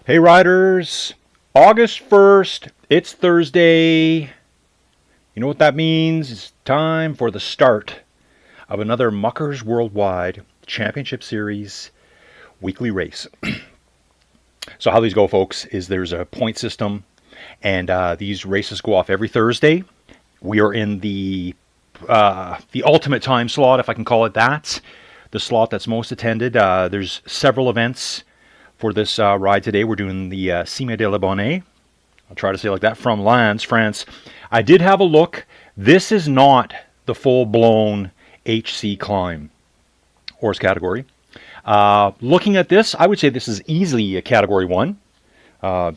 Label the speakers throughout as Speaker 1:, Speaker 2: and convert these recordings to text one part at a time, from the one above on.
Speaker 1: Hey riders, August 1st, it's Thursday. You know what that means? It's time for the start of another Muckers Worldwide Championship Series weekly race. So how these go, folks, is there's a point system, and these races go off every Thursday. We are in the ultimate time slot, if I can call it that, the slot that's most attended. There's several events for this ride today. We're doing the Cime de la Bonette. I'll try to say it like that, from Lens, France. I did have a look. This is not the full-blown HC climb horse category. Looking at this, I would say this is easily a category 1. If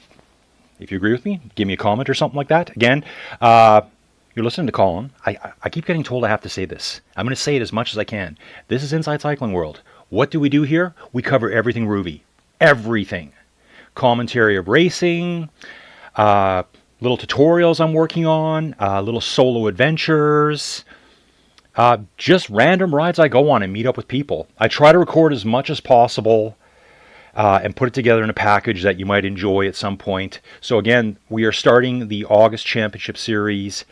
Speaker 1: you agree with me, give me a comment or something like that. Again, you're listening to Colin. I keep getting told I have to say this. I'm going to say it as much as I can. This is Inside Cycling World. What do we do here? We cover everything Rouvy. Everything. Commentary of racing, little tutorials I'm working on, little solo adventures, just random rides I go on and meet up with people. I try to record as much as possible and put it together in a package that you might enjoy at some point. So again, we are starting the August Championship Series.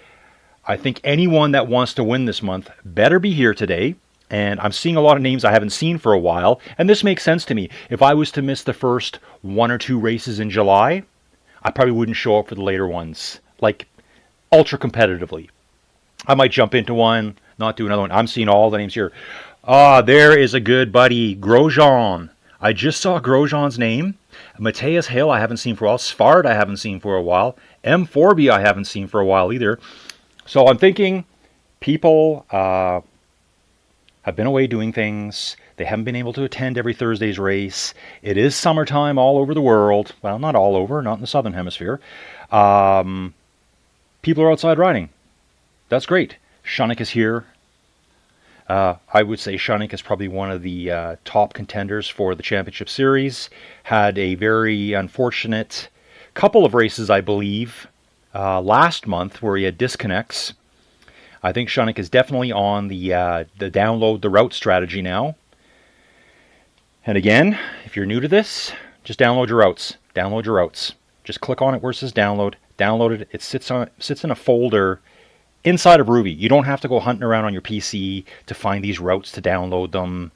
Speaker 1: I think anyone that wants to win this month better be here today. And I'm seeing a lot of names I haven't seen for a while. And this makes sense to me. If I was to miss the first 1 or 2 races in July, I probably wouldn't show up for the later ones. Like, ultra competitively. I might jump into one, not do another one. I'm seeing all the names here. There is a good buddy, Grosjean. I just saw Grosjean's name. Matthias Hale I haven't seen for a while. Svard I haven't seen for a while. M4B I haven't seen for a while either. So I'm thinking people have been away doing things. They haven't been able to attend every Thursday's race. It is summertime all over the world. Well, not all over, not in the southern hemisphere. People are outside riding. That's great. Scenic is here. I would say Scenic is probably one of the top contenders for the championship series. Had a very unfortunate couple of races, I believe, last month where he had disconnects. I think Scenic is definitely on the download the route strategy now. And again, if you're new to this, just download your routes. Download your routes. Just click on it where it says download. Download it. It sits in a folder inside of Rouvy. You don't have to go hunting around on your PC to find these routes to download them.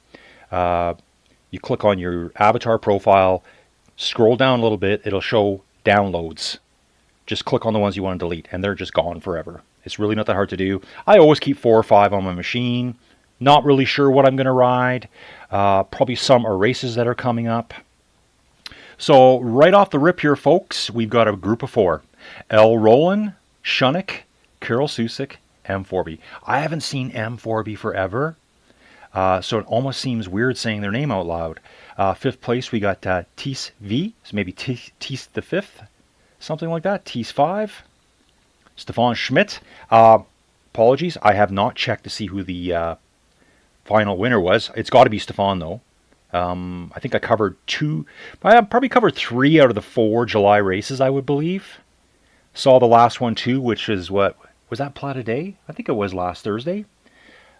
Speaker 1: You click on your avatar profile, scroll down a little bit, it'll show downloads. Just click on the ones you want to delete, and they're just gone forever. It's really not that hard to do. I always keep 4 or 5 on my machine. Not really sure what I'm going to ride. Probably some are races that are coming up. So right off the rip here, folks, we've got a group of 4. L. Roland, Scenic, Carol Susik, M4B. I haven't seen M4B forever, so it almost seems weird saying their name out loud. 5th place, we got Tis V, so maybe Tis the 5th, something like that. Tis 5. Stefan Schmidt. Apologies, I have not checked to see who the final winner was. It's got to be Stefan, though. I think I covered 2. I probably covered 3 out of the 4 July races, I would believe. Saw the last one, too, which is what... Was that Plat a Day? I think it was last Thursday.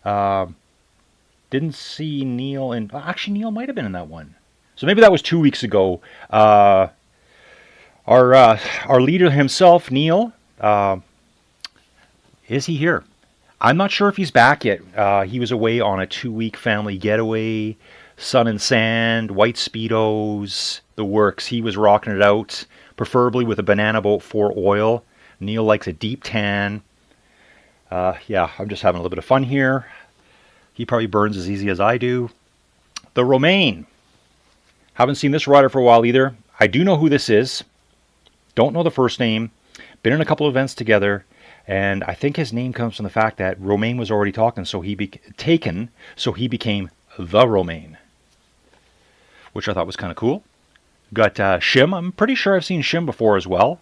Speaker 1: Didn't see Neil in... Actually, Neil might have been in that one. So maybe that was 2 weeks ago. Our leader himself, Neil... is he here? I'm not sure if he's back yet. He was away on a 2-week family getaway, sun and sand, white Speedos, the works. He was rocking it out, preferably with a banana boat for oil. Neil likes a deep tan. Yeah, I'm just having a little bit of fun here. He probably burns as easy as I do. The Romaine. Haven't seen this rider for a while either. I do know who this is. Don't know the first name. Been in a couple of events together. And I think his name comes from the fact that Romaine was already taken, so he became the Romaine, which I thought was kind of cool. Got Shim. I'm pretty sure I've seen Shim before as well.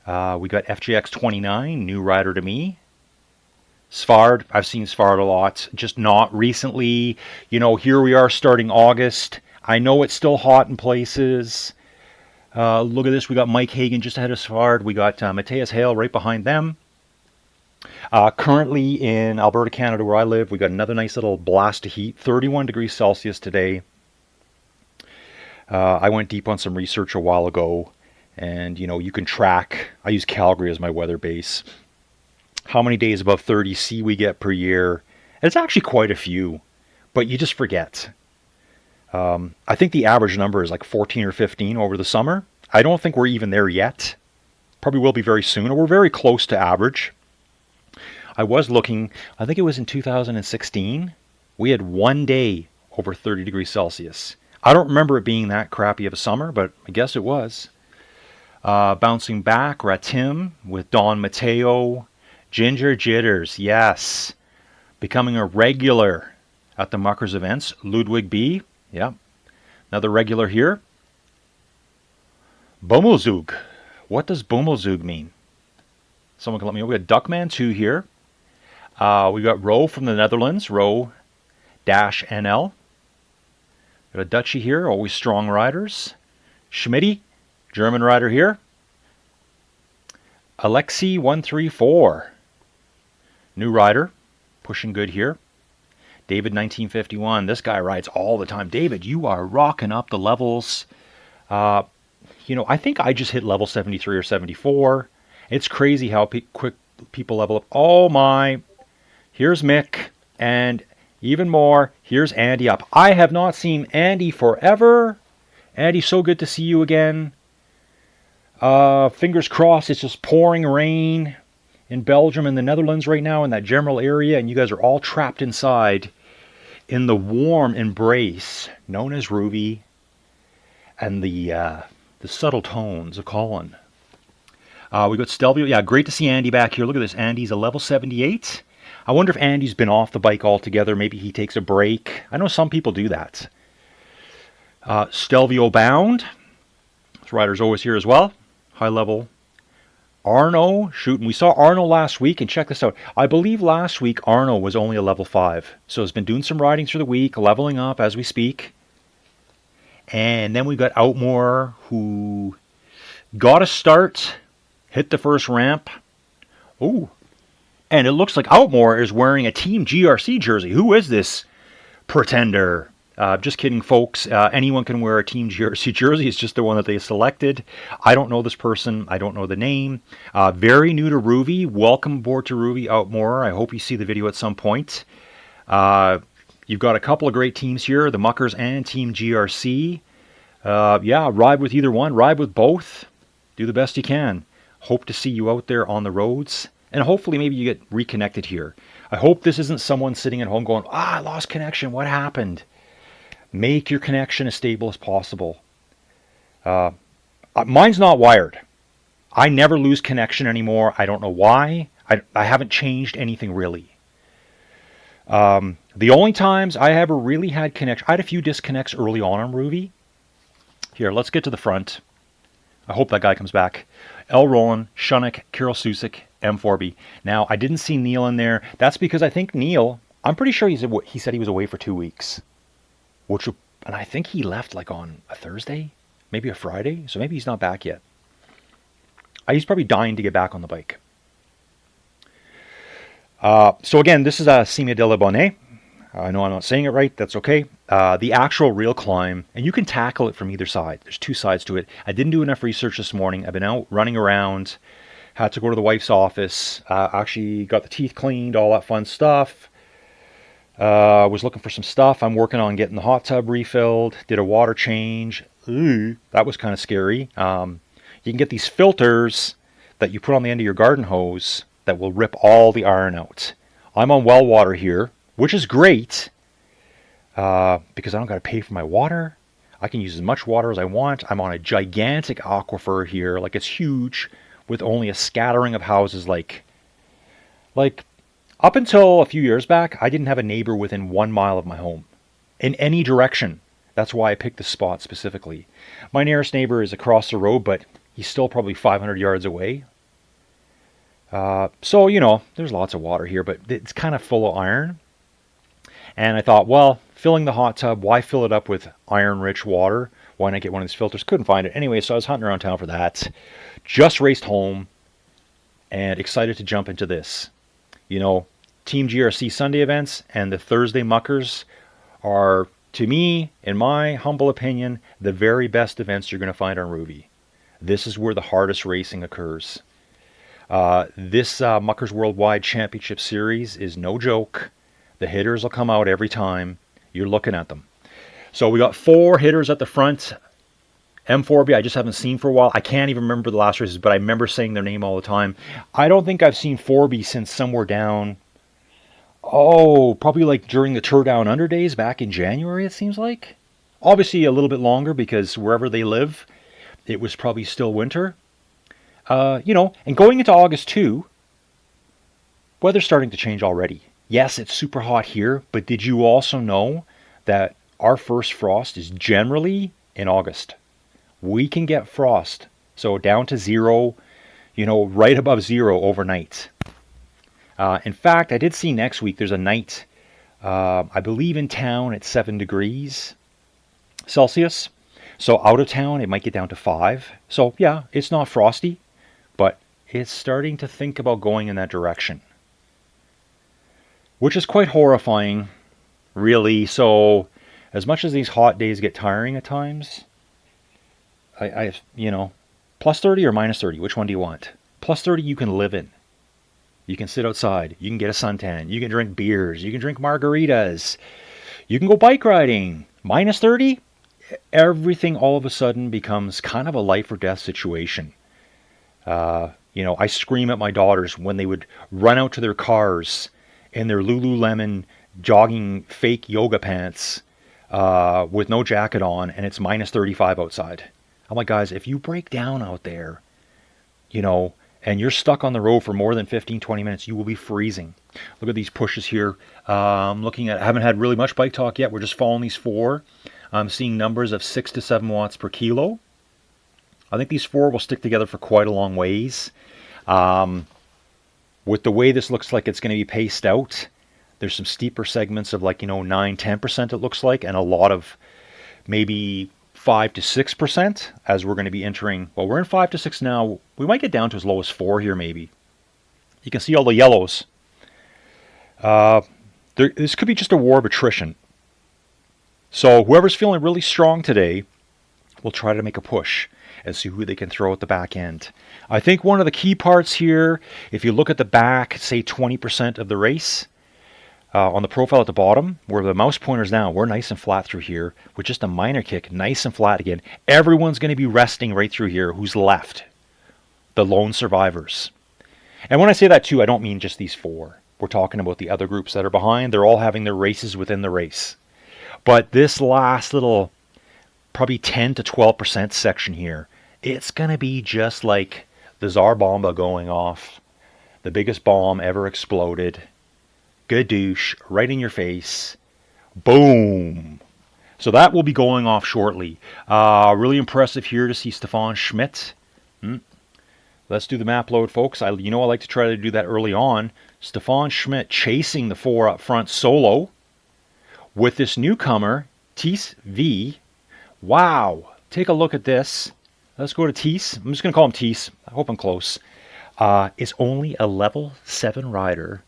Speaker 1: We got FJX29, new rider to me. Svard, I've seen Svard a lot, just not recently. You know, here we are starting August. I know it's still hot in places. Look at this, we got Mike Hagan just ahead of Svard. We got Matthias Hale right behind them. Currently in Alberta, Canada, where I live, we got another nice little blast of heat, 31 degrees Celsius today. I went deep on some research a while ago, and you can track. I use Calgary as my weather base. How many days above 30 C we get per year? And it's actually quite a few, but you just forget. I think the average number is like 14 or 15 over the summer. I don't think we're even there yet. Probably will be very soon. We're very close to average. I was looking, I think it was in 2016, we had one day over 30 degrees Celsius. I don't remember it being that crappy of a summer, but I guess it was. Bouncing back, we're at Tim with Don Mateo. Ginger Jitters, yes. Becoming a regular at the Muckers events. Ludwig B, yeah. Another regular here. Bummelzug. What does Bummelzug mean? Someone can let me know. We got Duckman 2 here. We got Ro from the Netherlands, Ro-NL. Got a Dutchie here, always strong riders. Schmitty, German rider here. Alexi 134, new rider, pushing good here. David 1951, this guy rides all the time. David, you are rocking up the levels. I think I just hit level 73 or 74. It's crazy how quick people level up. Oh my, here's Mick, and even more, here's Andy up. I have not seen Andy forever. Andy, so good to see you again. Fingers crossed, it's just pouring rain in Belgium and the Netherlands right now in that general area, and you guys are all trapped inside in the warm embrace known as Rouvy and the subtle tones of Colin. We got Stelvio. Yeah, great to see Andy back here. Look at this. Andy's a level 78. I wonder if Andy's been off the bike altogether. Maybe he takes a break. I know some people do that. Stelvio bound. This rider's always here as well. High level. Arno shooting. We saw Arno last week, and check this out. I believe last week Arno was only a level 5. So he's been doing some riding through the week, leveling up as we speak. And then we got Outmore, who got a start, hit the first ramp. Ooh. And it looks like Outmore is wearing a Team GRC jersey. Who is this pretender? Just kidding, folks. Anyone can wear a Team GRC jersey. It's just the one that they selected. I don't know this person. I don't know the name. Very new to Rouvy. Welcome aboard to Rouvy, Outmore. I hope you see the video at some point. You've got a couple of great teams here, the Muckers and Team GRC. Yeah, ride with either one. Ride with both. Do the best you can. Hope to see you out there on the roads. And hopefully maybe you get reconnected here. I hope this isn't someone sitting at home going, I lost connection. What happened? Make your connection as stable as possible. Mine's not wired. I never lose connection anymore. I don't know why. I haven't changed anything really. The only times I ever really had connection, I had a few disconnects early on Rouvy. Here, let's get to the front. I hope that guy comes back. L. Roland, Shunik, Carol Susik, M4B. Now, I didn't see Neil in there. That's because I think Neil, I'm pretty sure he said he was away for 2 weeks. And I think he left like on a Thursday, maybe a Friday. So maybe he's not back yet. He's probably dying to get back on the bike. So again, this is a Cime de la Bonette. I know I'm not saying it right. That's okay. The actual real climb, and you can tackle it from either side. There's 2 sides to it. I didn't do enough research this morning. I've been out running around. Had to go to the wife's office. Actually got the teeth cleaned, all that fun stuff. Was looking for some stuff. I'm working on getting the hot tub refilled. Did a water change. Ooh, that was kind of scary. You can get these filters that you put on the end of your garden hose that will rip all the iron out. I'm on well water here, which is great because I don't got to pay for my water. I can use as much water as I want. I'm on a gigantic aquifer here, like it's huge, with only a scattering of houses. Like up until a few years back, I didn't have a neighbor within 1 mile of my home in any direction. That's why I picked this spot specifically. My nearest neighbor is across the road, but he's still probably 500 yards away. So, there's lots of water here, but it's kind of full of iron. And I thought, well, filling the hot tub, why fill it up with iron-rich water? Why not get one of these filters? Couldn't find it. Anyway, so I was hunting around town for that. Just raced home and excited to jump into this. Team GRC Sunday events and the Thursday Muckers are To me, in my humble opinion, the very best events you're going to find on Rouvy. This is where the hardest racing occurs. This Muckers Worldwide Championship Series is no joke. The hitters will come out every time you're looking at them. So we got 4 hitters at the front. M4B I just haven't seen for a while. I can't even remember the last races, but I remember saying their name all the time. I don't think I've seen 4B since somewhere down, probably like during the Tour Down Under days back in January, it seems like. Obviously a little bit longer because wherever they live, it was probably still winter. And going into August too, weather's starting to change already. Yes, it's super hot here, but did you also know that our first frost is generally in August? We can get frost, so down to 0, right above 0 overnight. In fact, I did see next week there's a night, I believe in town at 7 degrees Celsius. So out of town, it might get down to 5. So yeah, it's not frosty, but it's starting to think about going in that direction, which is quite horrifying, really. So as much as these hot days get tiring at times, I plus 30 or minus 30, which one do you want? Plus 30 you can live in. You can sit outside. You can get a suntan. You can drink beers. You can drink margaritas. You can go bike riding. Minus 30, everything all of a sudden becomes kind of a life or death situation. I scream at my daughters when they would run out to their cars in their Lululemon jogging fake yoga pants with no jacket on, and it's minus 35 outside. I'm like, guys, if you break down out there, and you're stuck on the road for more than 15, 20 minutes, you will be freezing. Look at these pushes here. I haven't had really much bike talk yet. We're just following these 4. I'm seeing numbers of 6 to 7 watts per kilo. I think these 4 will stick together for quite a long ways. With the way this looks like it's going to be paced out, there's some steeper segments of 9, 10% it looks like, and a lot of maybe 5 to 6% as we're going to be entering. Well, we're in 5 to 6 now. We might get down to as low as 4 here maybe. You can see all the yellows. This could be just a war of attrition. So whoever's feeling really strong today will try to make a push and see who they can throw at the back end. I think one of the key parts here, if you look at the back, say 20% of the race, on the profile at the bottom, where the mouse pointer's down, we're nice and flat through here with just a minor kick, nice and flat again. Everyone's going to be resting right through here who's left. The lone survivors. And when I say that too, I don't mean just these 4. We're talking about the other groups that are behind. They're all having their races within the race. But this last little, probably 10 to 12% section here, it's going to be just like the Tsar Bomba going off. The biggest bomb ever exploded. Gadoosh, right in your face. Boom. So that will be going off shortly. Really impressive here to see Stefan Schmidt. Let's do the map load, folks. I like to try to do that early on. Stefan Schmidt chasing the 4 up front solo with this newcomer, Tice V. Wow. Take a look at this. Let's go to Tice. I'm just going to call him Tice. I hope I'm close. Is only a level 7 rider.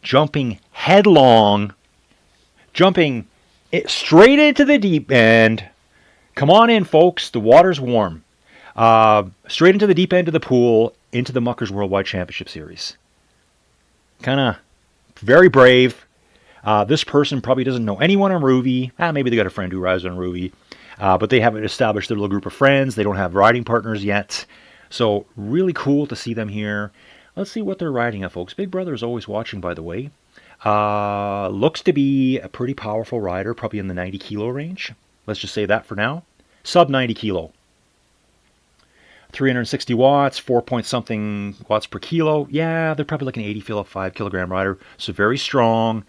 Speaker 1: Jumping headlong, jumping straight into the deep end. Come on in, folks. The water's warm. Straight into the deep end of the pool, into the Muckers Worldwide Championship Series. Kind of very brave. This person probably doesn't know anyone on Rouvy. Maybe they got a friend who rides on Rouvy. But they haven't established their little group of friends. They don't have riding partners yet. So really cool to see them here. Let's see what they're riding at, folks. Big Brother is always watching, by the way. Looks to be a pretty powerful rider, probably in the 90 kilo range. Let's just say that for now. Sub 90 kilo. 360 watts, 4 point something watts per kilo. Yeah, they're probably like an 85 kilogram rider. So very strong.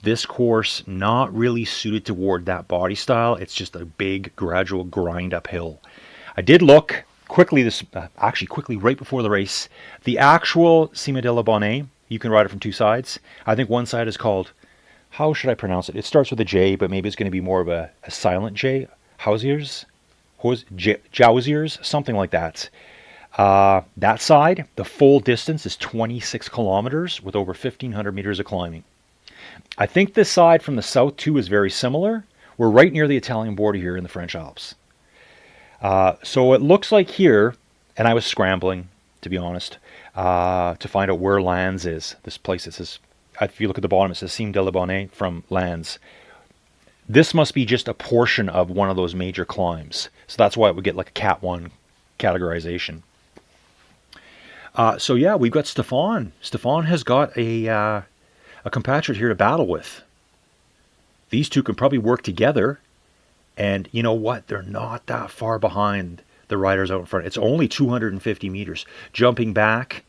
Speaker 1: This course, not really suited toward that body style. It's just a big, gradual grind uphill. I did look quickly, quickly right before the race. The actual Cime de la Bonette, you can ride it from 2 sides. I think one side is called, how should I pronounce it? It starts with a J, but maybe it's going to be more of a silent J. Jauziers, something like that. That side, the full distance is 26 kilometers with over 1,500 meters of climbing. I think this side from the south too is very similar. We're right near the Italian border here in the French Alps. So it looks like here, and I was scrambling, to be honest, to find out where Lands is. This place, it says, if you look at the bottom, it says Cime de la Bonette from Lands. This must be just a portion of one of those major climbs. So that's why it would get like a Cat 1 categorization. So yeah, we've got Stefan. Stefan has got a compatriot here to battle with. These two can probably work together. And you know what? They're not that far behind the riders out in front. It's only 250 meters. Jumping back,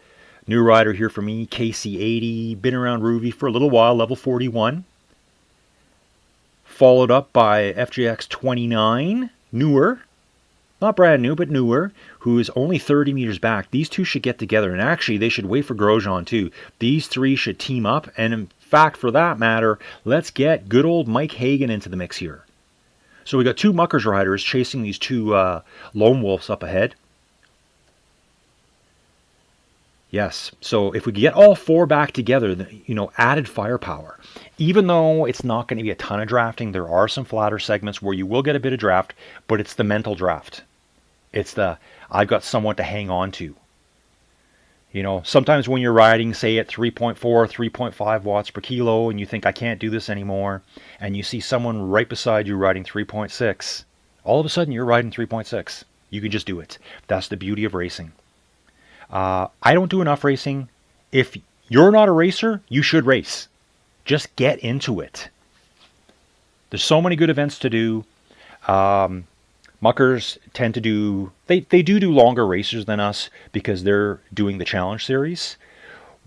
Speaker 1: new rider here for me, KC80. Been around Rouvy for a little while, level 41. Followed up by FJX 29, newer. Not brand new, but newer, who is only 30 meters back. These two should get together. And actually, they should wait for Grosjean too. These three should team up. And in fact, for that matter, let's get good old Mike Hagan into the mix here. So we got two Muckers riders chasing these two lone wolves up ahead. Yes, so if we get all four back together, you know, added firepower. Even though it's not going to be a ton of drafting, there are some flatter segments where you will get a bit of draft, but it's the mental draft. It's the, I've got someone to hang on to. You know, sometimes when you're riding, say at 3.4, 3.5 watts per kilo, and you think, I can't do this anymore, and you see someone right beside you riding 3.6, all of a sudden you're riding 3.6. You can just do it. That's the beauty of racing. I don't do enough racing. If you're not a racer, you should race. Just get into it. There's so many good events to do. Muckers tend to do, they do longer races than us because they're doing the Challenge Series.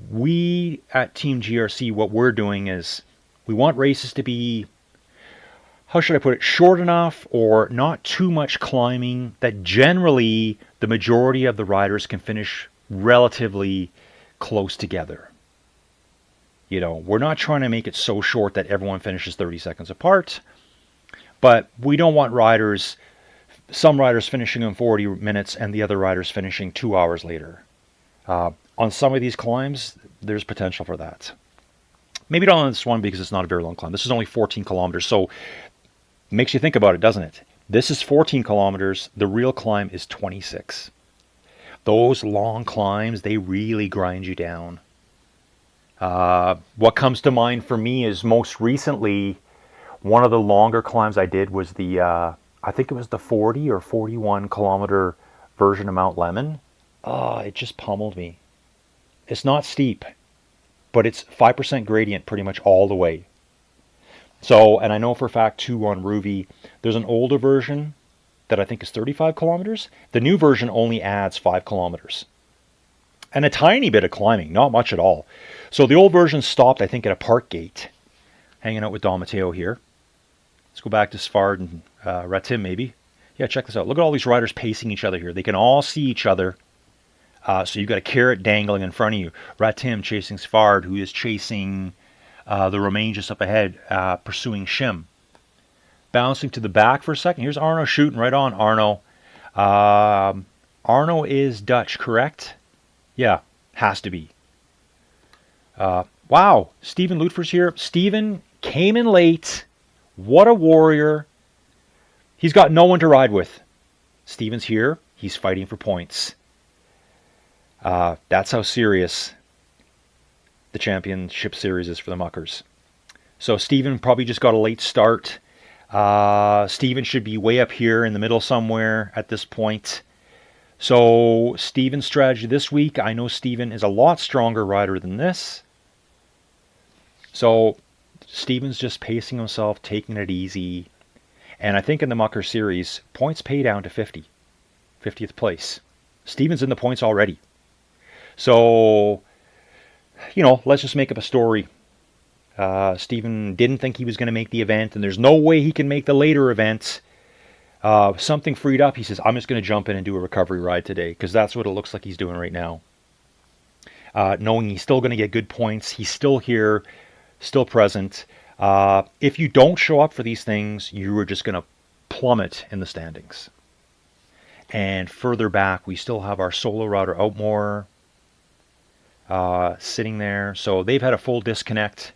Speaker 1: We at Team GRC, what we're doing is we want races to be, how should I put it, short enough or not too much climbing that generally the majority of the riders can finish relatively close together. You know, we're not trying to make it so short that everyone finishes 30 seconds apart, but we don't want riders, some riders finishing in 40 minutes and the other riders finishing 2 hours later. On some of these climbs, there's potential for that. Maybe not on this one because it's not a very long climb. This is only 14 kilometers, so it makes you think about it, doesn't it? This is 14 kilometers. The real climb is 26. Those long climbs, they really grind you down. What comes to mind for me is most recently, one of the longer climbs I did was the, I think it was the 40 or 41 kilometer version of Mount Lemmon. It just pummeled me. It's not steep, but it's 5% gradient pretty much all the way. So, and I know for a fact too on Rouvy, there's an older version that I think is 35 kilometers. The new version only adds 5 kilometers. And a tiny bit of climbing, not much at all. So the old version stopped, I think, at a park gate. Hanging out with Don Matteo here. Let's go back to Sfard and Ratim maybe. Yeah, check this out. Look at all these riders pacing each other here. They can all see each other. So you've got a carrot dangling in front of you. Ratim chasing Sfard, who is chasing the Romain just up ahead, pursuing Cime. Bouncing to the back for a second. Here's Arno shooting right on. Arno. Arno is Dutch, correct? Yeah, has to be. Wow, Steven Lutfer's here. Steven came in late. What a warrior. He's got no one to ride with. Steven's here. He's fighting for points. That's how serious the championship series is for the Muckers. So Steven probably just got a late start. Steven should be way up here in the middle somewhere at this point. So Steven's strategy this week, I know Steven is a lot stronger rider than this. So Steven's just pacing himself, taking it easy. And I think in the Mucker series, points pay down to 50. 50th place. Steven's in the points already. So, you know, let's just make up a story. Steven didn't think he was going to make the event, and there's no way he can make the later event. Something freed up. He says, I'm just going to jump in and do a recovery ride today, because that's what it looks like he's doing right now. Knowing he's still going to get good points. He's still here, still present. If you don't show up for these things, you are just going to plummet in the standings. And further back, we still have our solo rider Outmore sitting there. So they've had a full disconnect.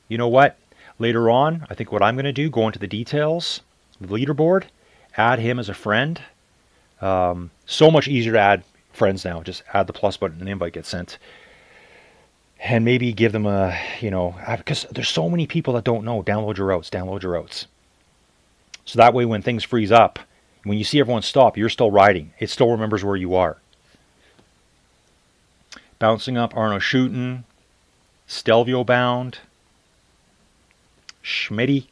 Speaker 1: You know what? Later on, I think what I'm going to do, go into the details, the leaderboard, add him as a friend. So much easier to add friends now. Just add the plus button and the invite gets sent. And maybe give them a, because there's so many people that don't know, download your routes. So that way when things freeze up, when you see everyone stop, you're still riding. It still remembers where you are. Bouncing up, Arno Schuten, Stelvio bound, Schmitty,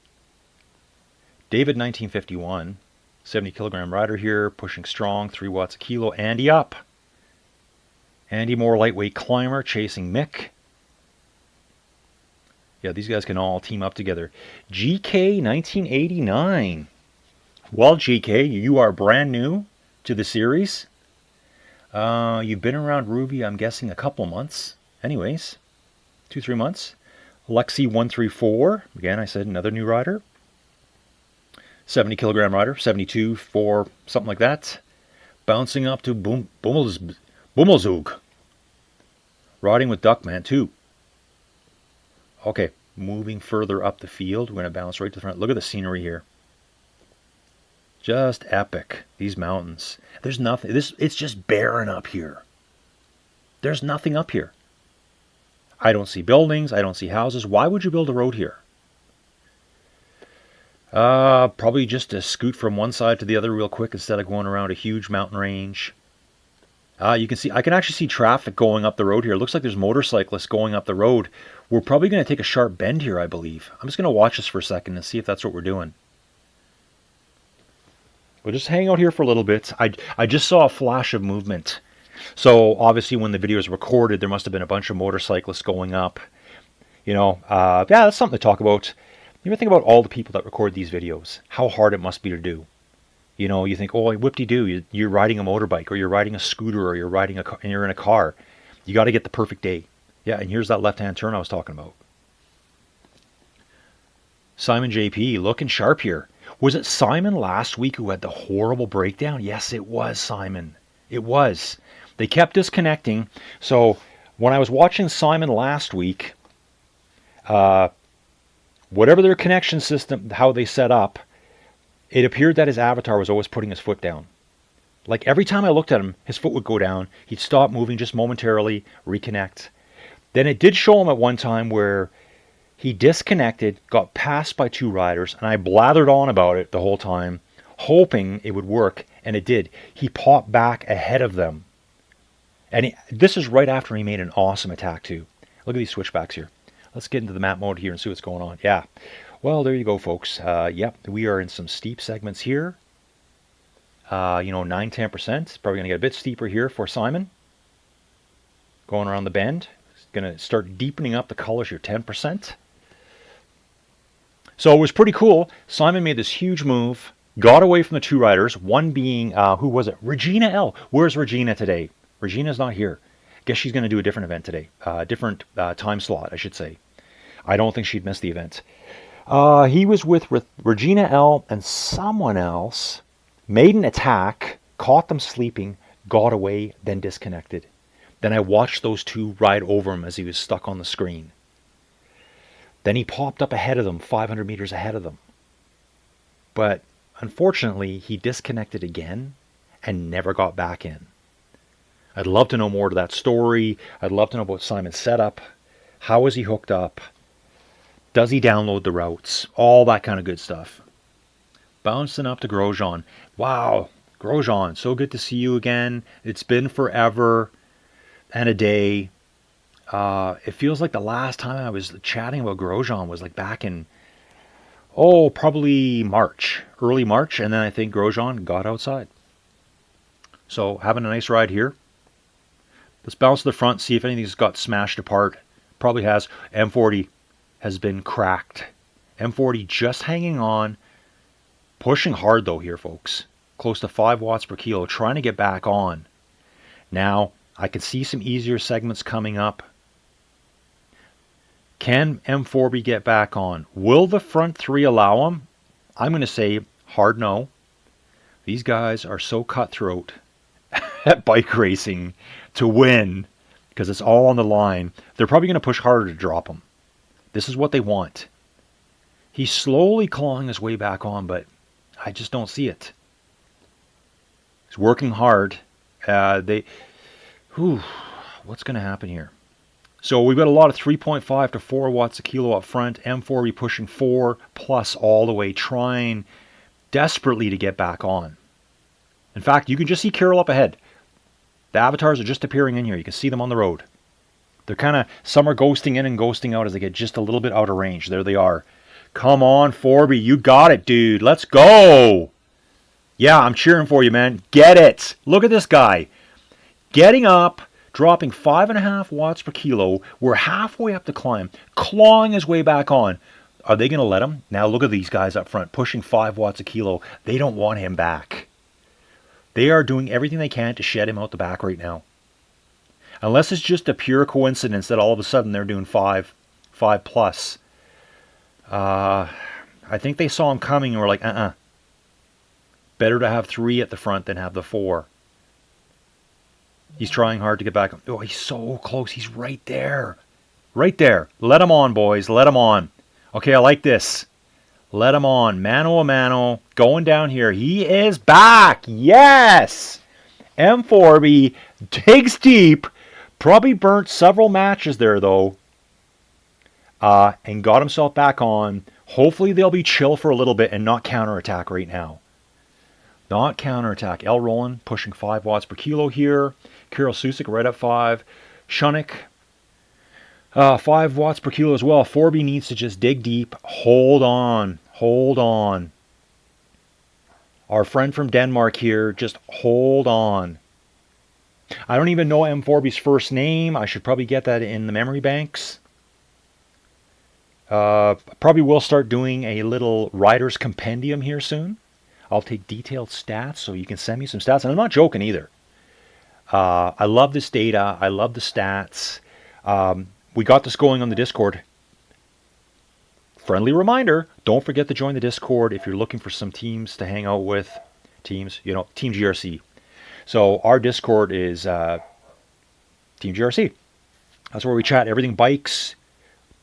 Speaker 1: David 1951, 70 kilogram rider here, pushing strong, 3 watts a kilo. Andy up. Andy more lightweight climber, chasing Mick. Yeah, these guys can all team up together. GK 1989. Well, GK, you are brand new to the series. You've been around Rouvy, I'm guessing, a couple months. Anyways, 2-3 months. Lexi 134. Again, I said another new rider. 70 kilogram rider. 72 for something like that. Bouncing up to Bummelzug. Riding with Duckman, too. Okay, moving further up the field. We're going to bounce right to the front. Look at the scenery here. Just epic. These mountains. There's nothing. It's just barren up here. There's nothing up here. I don't see buildings. I don't see houses. Why would you build a road here? Probably just to scoot from one side to the other real quick instead of going around a huge mountain range. You can see, I can actually see traffic going up the road here. It looks like there's motorcyclists going up the road. We're probably going to take a sharp bend here, I believe. I'm just going to watch this for a second and see if that's what we're doing. We'll just hang out here for a little bit. I just saw a flash of movement. So obviously when the video is recorded, there must have been a bunch of motorcyclists going up. Yeah, that's something to talk about. You ever think about all the people that record these videos? How hard it must be to do. You think, oh, whoop-de-doo, you're riding a motorbike, or you're riding a scooter, or you're in a car. You got to get the perfect day. Yeah, and here's that left-hand turn I was talking about. Simon JP, looking sharp here. Was it Simon last week who had the horrible breakdown? Yes, it was Simon. It was. They kept disconnecting. So when I was watching Simon last week, whatever their connection system, how they set up, it appeared that his avatar was always putting his foot down. Like every time I looked at him, his foot would go down. He'd stop moving just momentarily, reconnect. Then it did show him at one time where he disconnected, got passed by 2 riders, and I blathered on about it the whole time, hoping it would work, and it did. He popped back ahead of them. And this is right after he made an awesome attack too. Look at these switchbacks here. Let's get into the map mode here and see what's going on. Yeah. Well, there you go, folks. Yep, we are in some steep segments here. 9-10%. It's probably going to get a bit steeper here for Simon. Going around the bend. It's going to start deepening up the colors here, 10%. So it was pretty cool. Simon made this huge move, got away from the 2 riders, one being, who was it? Regina L. Where's Regina today? Regina's not here. Guess she's going to do a different event today. Different time slot, I should say. I don't think she'd miss the event. He was with Regina L. and someone else, made an attack, caught them sleeping, got away, then disconnected. Then I watched those 2 ride over him as he was stuck on the screen. Then he popped up ahead of them, 500 meters ahead of them. But unfortunately, he disconnected again and never got back in. I'd love to know more to that story. I'd love to know about Simon's setup. How is he hooked up? Does he download the routes? All that kind of good stuff. Bouncing up to Grosjean. Wow, Grosjean, so good to see you again. It's been forever and a day. It feels like the last time I was chatting about Grosjean was like back in, probably March, early March. And then I think Grosjean got outside. So having a nice ride here. Let's bounce to the front, see if anything's got smashed apart. Probably has. M40 has been cracked. M40 just hanging on. Pushing hard though here, folks. Close to 5 watts per kilo. Trying to get back on. Now, I can see some easier segments coming up. Can M40 get back on? Will the front 3 allow him? I'm going to say hard no. These guys are so cutthroat at bike racing to win because it's all on the line. They're probably going to push harder to drop him. This is what they want. He's slowly clawing his way back on, but I just don't see it. He's working hard. What's going to happen here? So we've got a lot of 3.5 to 4 watts a kilo up front. M4 pushing 4 plus all the way, trying desperately to get back on. In fact, you can just see Carroll up ahead. The avatars are just appearing in here. You can see them on the road. They're kind of, some are ghosting in and ghosting out as they get just a little bit out of range. There they are. Come on, Forby. You got it, dude. Let's go. Yeah, I'm cheering for you, man. Get it. Look at this guy. Getting up, dropping 5.5 watts per kilo. We're halfway up the climb, clawing his way back on. Are they going to let him? Now look at these guys up front, pushing 5 watts a kilo. They don't want him back. They are doing everything they can to shed him out the back right now. Unless it's just a pure coincidence that all of a sudden they're doing 5 plus. I think they saw him coming and were like, better to have 3 at the front than have the 4. He's trying hard to get back. Oh, he's so close. He's right there. Right there. Let him on, boys. Let him on. Okay, I like this. Let him on. Mano a mano. Going down here. He is back. Yes! M4B digs deep. Probably burnt several matches there, though. And got himself back on. Hopefully they'll be chill for a little bit and not counterattack right now. Not counterattack. L. Roland pushing 5 watts per kilo here. Kirill Susik right at 5. Scenic 5 watts per kilo as well. Forby needs to just dig deep. Hold on. Hold on. Our friend from Denmark here, just hold on. I don't even know M4B's first name. I should probably get that in the memory banks. Probably will start doing a little rider's compendium here soon. I'll take detailed stats so you can send me some stats. And I'm not joking either. I love this data. I love the stats. We got this going on the Discord. Friendly reminder, don't forget to join the Discord if you're looking for some teams to hang out with. Teams, you know, Team GRC. So our Discord is Team GRC. That's where we chat everything bikes.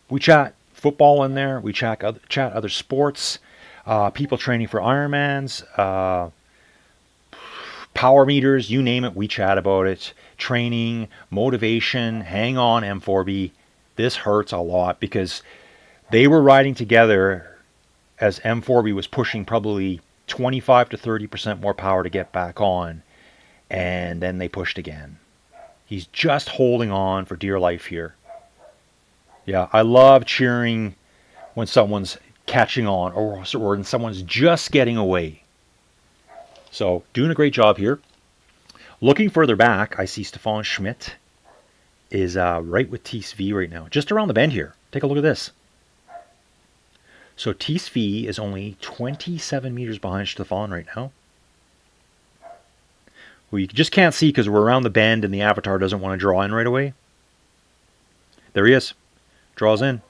Speaker 1: We chat football in there. We chat other sports. People training for Ironmans. Power meters, you name it, we chat about it. Training, motivation, hang on M4B. This hurts a lot because they were riding together as M4B was pushing probably 25 to 30% more power to get back on. And then they pushed again. He's just holding on for dear life here. Yeah, I love cheering when someone's catching on or when someone's just getting away. So, doing a great job here. Looking further back, I see Stefan Schmidt is right with TSV right now. Just around the bend here. Take a look at this. So, TSV is only 27 meters behind Stefan right now. Well, you just can't see because we're around the bend and the avatar doesn't want to draw in right away. There he is. Draws in.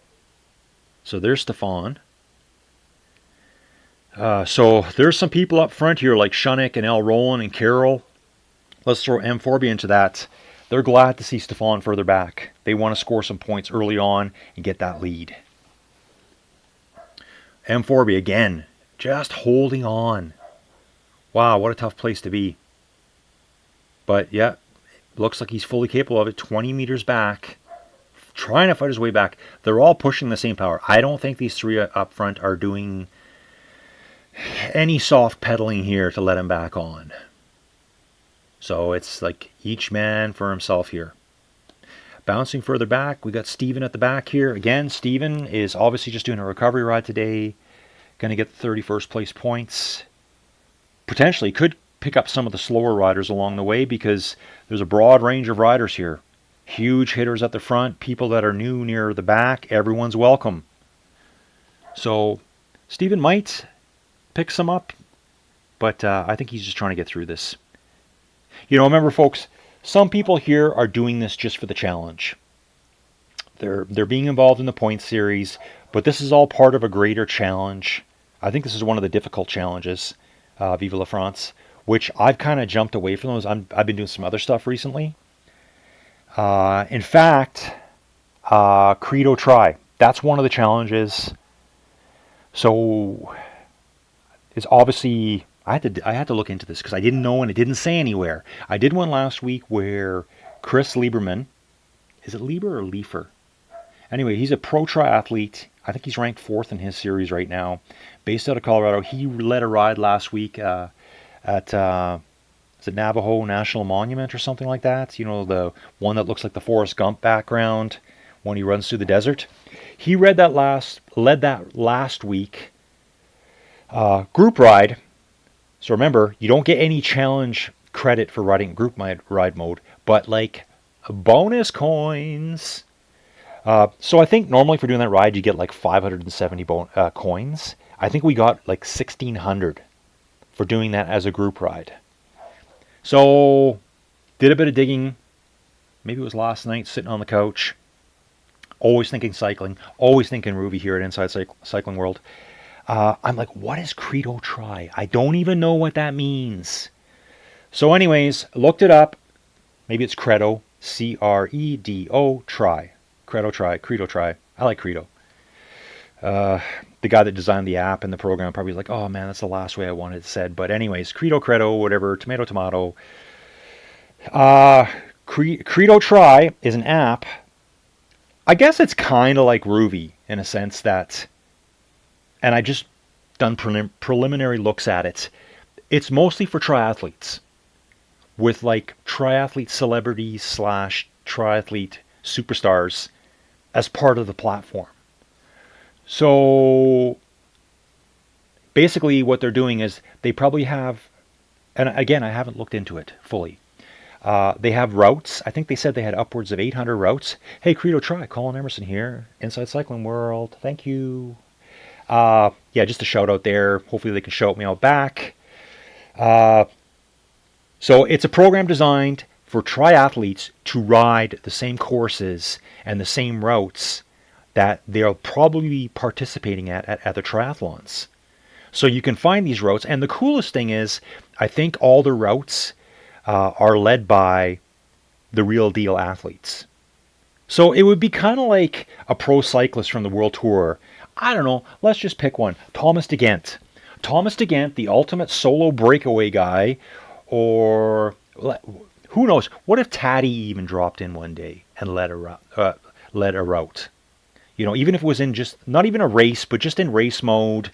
Speaker 1: So, there's Stefan. So there's some people up front here like Scenic and L. Roland and Carroll. Let's throw M4B into that. They're glad to see Stefan further back. They want to score some points early on and get that lead. M4B again, just holding on. Wow, what a tough place to be. But yeah, looks like he's fully capable of it. 20 meters back, trying to fight his way back. They're all pushing the same power. I don't think these 3 up front are doing any soft pedaling here to let him back on. So it's like each man for himself here. Bouncing further back, we got Steven at the back here. Again, Steven is obviously just doing a recovery ride today. Going to get the 31st place points. Potentially could pick up some of the slower riders along the way because there's a broad range of riders here. Huge hitters at the front, people that are new near the back. Everyone's welcome. So Steven might pick some up, but I think he's just trying to get through this. You know, remember folks, some people here are doing this just for the challenge. They're being involved in the point series, but this is all part of a greater challenge. I think this is one of the difficult challenges, Vive la France, which I've kind of jumped away from those. I've been doing some other stuff recently. In fact, Credo Try, that's one of the challenges. So it's obviously I had to look into this because I didn't know and it didn't say anywhere. I did one last week where Chris Lieberman, is it Lieber or Leifer? Anyway, he's a pro triathlete. I think he's ranked fourth in his series right now. Based out of Colorado. He led a ride last week at is it Navajo National Monument or something like that? You know, the one that looks like the Forrest Gump background when he runs through the desert. He led that last week group ride. So remember, you don't get any challenge credit for riding group ride mode, but like bonus coins. So I think normally for doing that ride, you get like 570 coins. I think we got like 1,600 for doing that as a group ride. So did a bit of digging. Maybe it was last night, sitting on the couch. Always thinking cycling. Always thinking Rouvy here at Inside Cycling World. I'm like, what is Credo Tri? I don't even know what that means. So anyways, looked it up. Maybe it's Credo. Credo Tri. Credo Tri. I like Credo. The guy that designed the app and the program probably was like, oh man, that's the last way I wanted it said. But anyways, Credo, whatever, tomato. Credo Tri is an app. I guess it's kind of like Rouvy in a sense that, and I just done preliminary looks at it. It's mostly for triathletes with like triathlete celebrities / triathlete superstars as part of the platform. So basically what they're doing is they probably have, and again, I haven't looked into it fully. They have routes. I think they said they had upwards of 800 routes. Hey, Credo Tri, Colin Emerson here, Inside Cycling World. Thank you. Yeah, just a shout out there. Hopefully they can shout me out back. So it's a program designed for triathletes to ride the same courses and the same routes that they'll probably be participating at the triathlons. So you can find these routes. And the coolest thing is, I think all the routes are led by the real deal athletes. So it would be kind of like a pro cyclist from the World Tour. I don't know, let's just pick one. Thomas de Gendt. Thomas de Gendt, the ultimate solo breakaway guy, or who knows? What if Taddy even dropped in one day and led a route? You know, even if it was in just, not even a race, but just in race mode,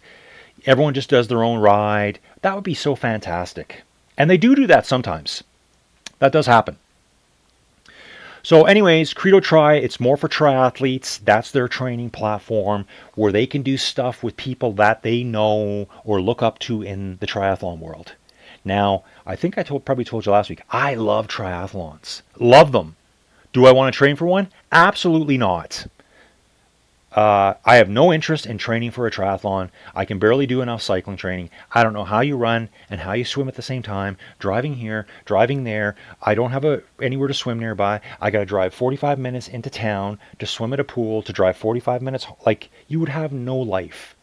Speaker 1: everyone just does their own ride. That would be so fantastic. And they do that sometimes. That does happen. So anyways, Credo Tri, it's more for triathletes. That's their training platform where they can do stuff with people that they know or look up to in the triathlon world. Now, I think I probably told you last week, I love triathlons. Love them. Do I want to train for one? Absolutely not. I have no interest in training for a triathlon. I can barely do enough cycling training. I don't know how you run and how you swim at the same time. Driving here, driving there. I don't have anywhere to swim nearby. I got to drive 45 minutes into town to swim at a pool, to drive 45 minutes. Like, you would have no life.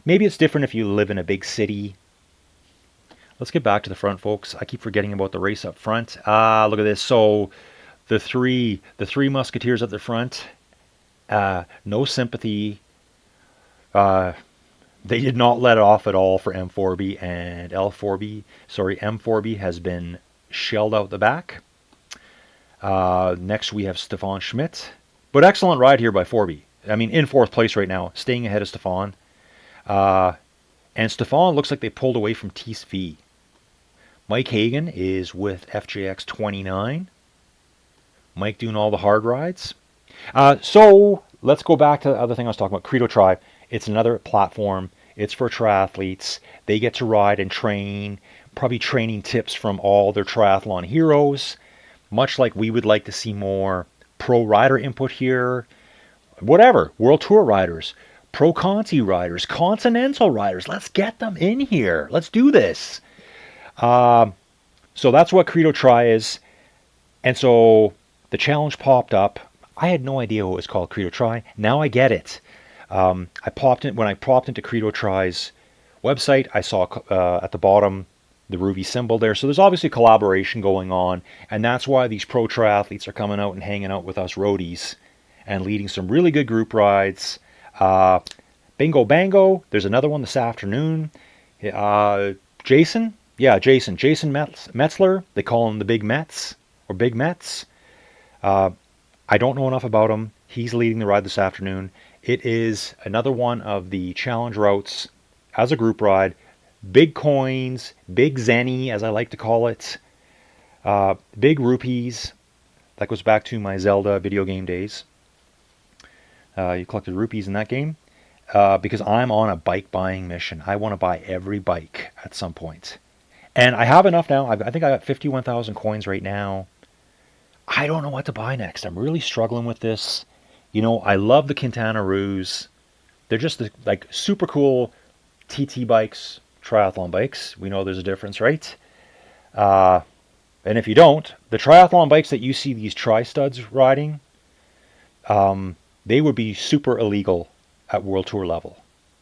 Speaker 1: Maybe it's different if you live in a big city. Let's get back to the front, folks. I keep forgetting about the race up front. Look at this. So the three musketeers at the front. No sympathy. They did not let off at all for M4B and L4B. Sorry, M4B has been shelled out the back. Next we have Stefan Schmidt. But excellent ride here by 4B. I mean, in fourth place right now, staying ahead of Stefan. And Stefan looks like they pulled away from TSV. Mike Hagan is with FJX 29. Mike doing all the hard rides. So let's go back to the other thing I was talking about, Credo Tri. It's another platform. It's for triathletes. They get to ride and train, probably training tips from all their triathlon heroes, much like we would like to see more pro rider input here. Whatever, World Tour riders, Pro Conti riders, Continental riders. Let's get them in here. Let's do this. So that's what Credo Tri is. And so the challenge popped up. I had no idea what it was called, Credo Tri. Now I get it. When I popped into Credo Tri's website, I saw at the bottom the Rouvy symbol there. So there's obviously collaboration going on, and that's why these pro triathletes are coming out and hanging out with us roadies and leading some really good group rides. Bingo Bango. There's another one this afternoon. Jason. Yeah, Jason Metzler. They call him the Big Mets or Big Mets. I don't know enough about him. He's leading the ride this afternoon. It is another one of the challenge routes as a group ride. Big coins, big zenny, as I like to call it. Big rupees. That goes back to my Zelda video game days. You collected rupees in that game. Because I'm on a bike buying mission. I want to buy every bike at some point. And I have enough now. I think I got 51,000 coins right now. I don't know what to buy next. I'm really struggling with this. You know, I love the Quintana Roos. They're just like super cool TT bikes, triathlon bikes. We know there's a difference, right? And if you don't, the triathlon bikes that you see these tri-studs riding, they would be super illegal at World Tour level.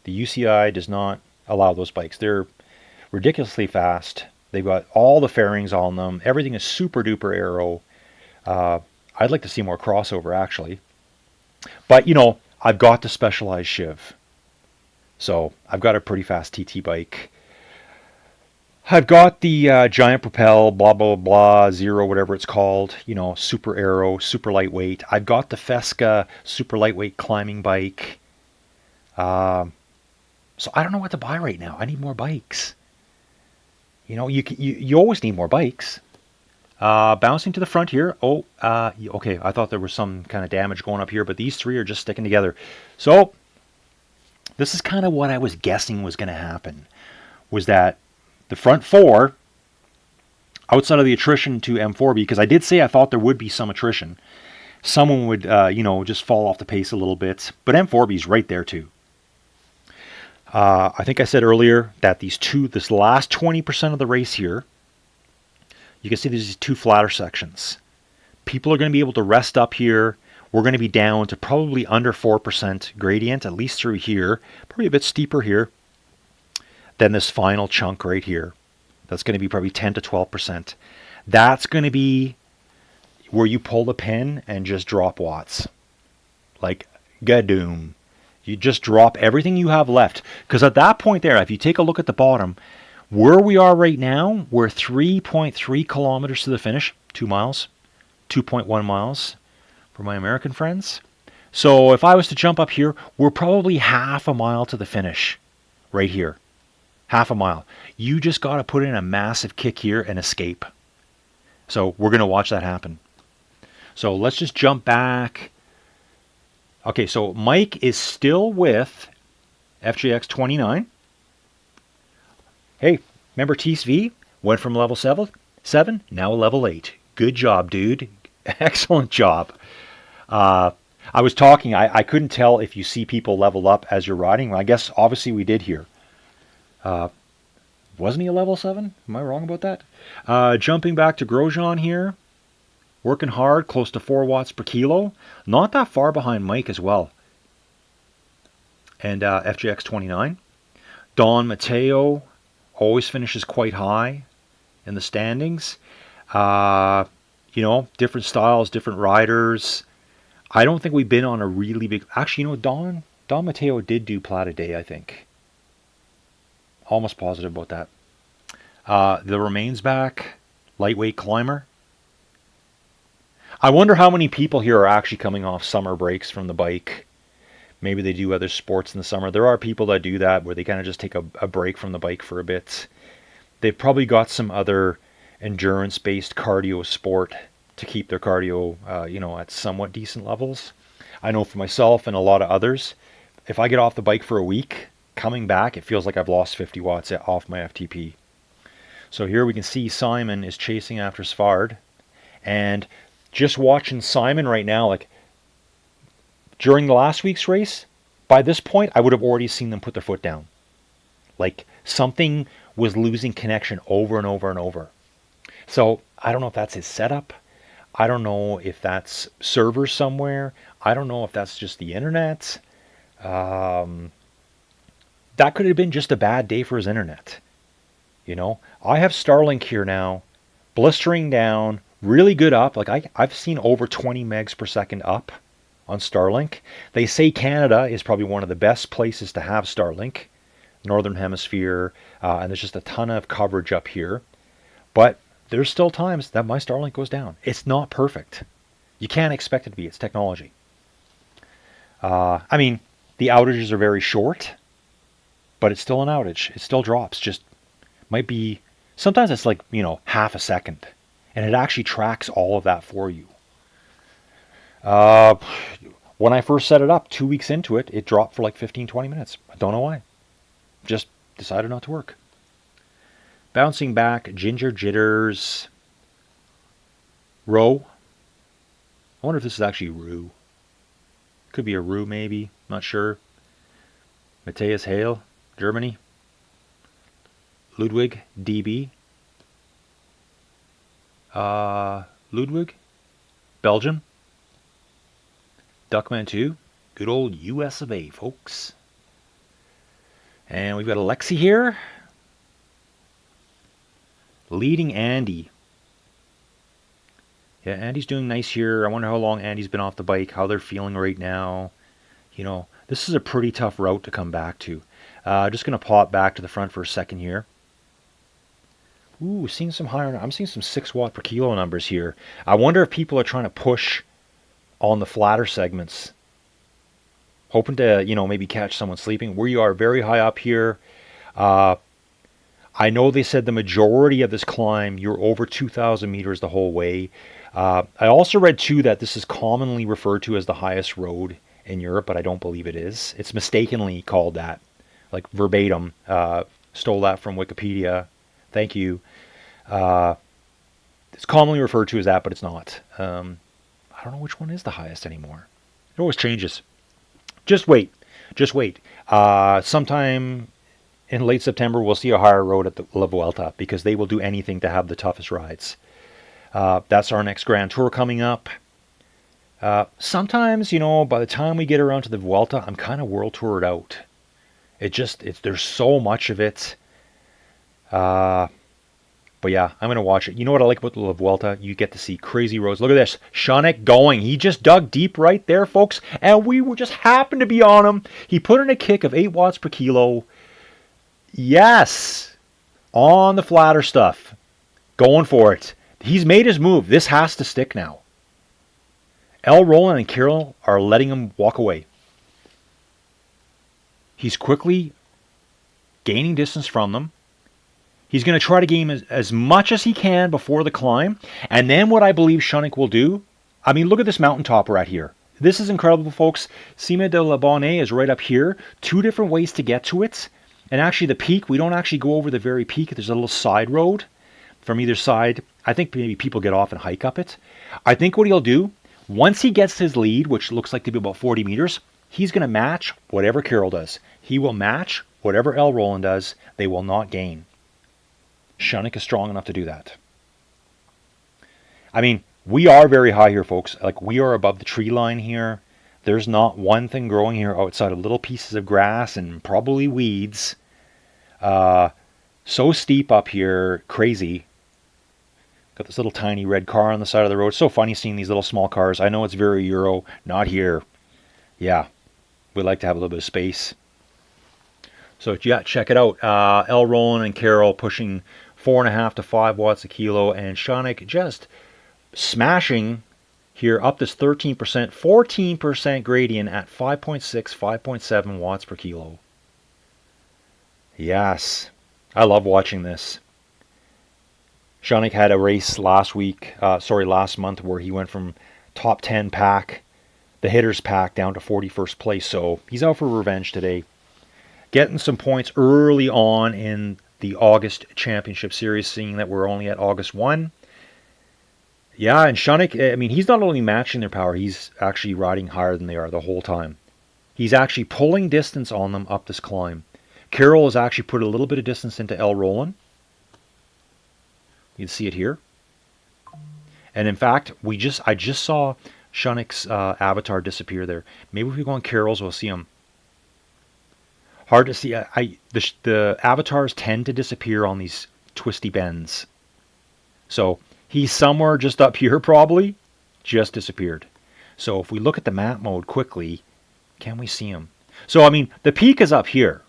Speaker 1: The UCI does not allow those bikes. They're ridiculously fast. They've got all the fairings on them. Everything is super duper aero. I'd like to see more crossover, actually. But, you know, I've got the Specialized Shiv. So I've got a pretty fast TT bike. I've got the Giant Propel, blah, blah, blah, Zero, whatever it's called. You know, super aero, super lightweight. I've got the Fesca super lightweight climbing bike. So I don't know what to buy right now. I need more bikes. You know, you always need more bikes. Bouncing to the front here. Oh, okay. I thought there was some kind of damage going up here, but these three are just sticking together. So this is kind of what I was guessing was going to happen. Was that the front four, outside of the attrition to M4B, because I did say I thought there would be some attrition. Someone would, you know, just fall off the pace a little bit. But M4B is right there too. I think I said earlier that this last 20% of the race here, you can see there's these two flatter sections. People are going to be able to rest up here. We're going to be down to probably under 4% gradient, at least through here. Probably a bit steeper here than this final chunk right here. That's going to be probably 10 to 12%. That's going to be where you pull the pin and just drop watts. Like, gadoom. You just drop everything you have left. Because at that point there, if you take a look at the bottom, where we are right now, we're 3.3 kilometers to the finish. 2 miles. 2.1 miles for my American friends. So if I was to jump up here, we're probably half a mile to the finish. Right here. Half a mile. You just got to put in a massive kick here and escape. So we're going to watch that happen. So let's just jump back. Okay, so Mike is still with FJX 29. Hey, remember TSV? Went from level 7, now level 8. Good job, dude. Excellent job. I was talking, I couldn't tell if you see people level up as you're riding. Well, I guess obviously we did here. Wasn't he a level 7? Am I wrong about that? Jumping back to Grosjean here. Working hard, close to 4 watts per kilo. Not that far behind Mike as well. And FJX 29. Don Matteo always finishes quite high in the standings. You know, different styles, different riders. I don't think we've been on a really big... Actually, you know, Don Matteo did do Plat a day, I think. Almost positive about that. The Remains back. Lightweight climber. I wonder how many people here are actually coming off summer breaks from the bike. Maybe they do other sports in the summer. There are people that do that where they kind of just take a break from the bike for a bit. They've probably got some other endurance-based cardio sport to keep their cardio, you know, at somewhat decent levels. I know for myself and a lot of others, if I get off the bike for a week, coming back, it feels like I've lost 50 watts off my FTP. So here we can see Simon is chasing after Svard. And just watching Simon right now, like during the last week's race, by this point, I would have already seen them put their foot down. Like something was losing connection over and over and over. So I don't know if that's his setup. I don't know if that's servers somewhere. I don't know if that's just the internet. That could have been just a bad day for his internet. You know, I have Starlink here now, blistering down, really good up. Like I've seen over 20 megs per second up on Starlink. They say Canada is probably one of the best places to have Starlink, Northern Hemisphere, and there's just a ton of coverage up here. But there's still times that my Starlink goes down. It's not perfect. You can't expect it to be. It's technology. I mean, the outages are very short, but it's still an outage. It still drops. Just might be, sometimes it's like, half a second. And it actually tracks all of that for you. When I first set it up, 2 weeks into it, it dropped for like 15, 20 minutes. I don't know why. Just decided not to work. Bouncing back, Ginger Jitters, Row. I wonder if this is actually Rue. Could be a Rue maybe, not sure. Matthias Hale, Germany. Ludwig, DB. Ludwig, Belgium. Duckman 2, good old US of A, folks. And we've got Alexi here. Leading Andy. Yeah, Andy's doing nice here. I wonder how long Andy's been off the bike, how they're feeling right now. This is a pretty tough route to come back to. Just going to pop back to the front for a second here. Ooh, seeing some higher. I'm seeing some 6 watt per kilo numbers here. I wonder if people are trying to push on the flatter segments, hoping to, maybe catch someone sleeping. We are very high up here. I know they said the majority of this climb, you're over 2,000 meters the whole way. I also read, too, that this is commonly referred to as the highest road in Europe, but I don't believe it is. It's mistakenly called that, like verbatim. Stole that from Wikipedia. Thank you. It's commonly referred to as that, but it's not. I don't know which one is the highest anymore. It always changes. Just wait. Sometime in late September, we'll see a higher road at the La Vuelta because they will do anything to have the toughest rides. That's our next Grand Tour coming up. Sometimes, by the time we get around to the Vuelta, I'm kind of world toured out. There's so much of it. But yeah, I'm going to watch it. You know what I like about the La Vuelta? You get to see crazy roads. Look at this. Scenic going. He just dug deep right there, folks. And we were just happened to be on him. He put in a kick of 8 watts per kilo. Yes. On the flatter stuff. Going for it. He's made his move. This has to stick now. L. Roland and Carroll are letting him walk away. He's quickly gaining distance from them. He's going to try to gain as much as he can before the climb. And then what I believe Scenic will do, I mean, look at this mountaintop right here. This is incredible, folks. Cime de la Bonette is right up here. 2 different ways to get to it. And actually the peak, we don't actually go over the very peak. There's a little side road from either side. I think maybe people get off and hike up it. I think what he'll do, once he gets his lead, which looks like to be about 40 meters, he's going to match whatever Carroll does. He will match whatever L. Roland does. They will not gain. Scenic is strong enough to do that. I mean, we are very high here, folks. Like, we are above the tree line here. There's not one thing growing here outside of little pieces of grass and probably weeds. So steep up here. Crazy. Got this little tiny red car on the side of the road. So funny seeing these little small cars. I know it's very Euro. Not here. Yeah. We like to have a little bit of space. So yeah, check it out. L. Roland and Carroll pushing 4.5 to 5 watts a kilo, and Scenic just smashing here up this 13%, 14% gradient at 5.6, 5.7 watts per kilo. Yes, I love watching this. Scenic had a race last month, where he went from top 10 pack, the hitters pack, down to 41st place. So he's out for revenge today. Getting some points early on in the August Championship Series, seeing that we're only at August 1. Yeah, and Scenic, I mean, he's not only matching their power, he's actually riding higher than they are the whole time. He's actually pulling distance on them up this climb. Carroll has actually put a little bit of distance into L. Roland. You can see it here. And in fact, I just saw Scenic's avatar disappear there. Maybe if we go on Carroll's, we'll see him. Hard to see. The avatars tend to disappear on these twisty bends. So he's somewhere just up here, probably. Just disappeared. So if we look at the map mode quickly, can we see them? So, I mean, the peak is up here,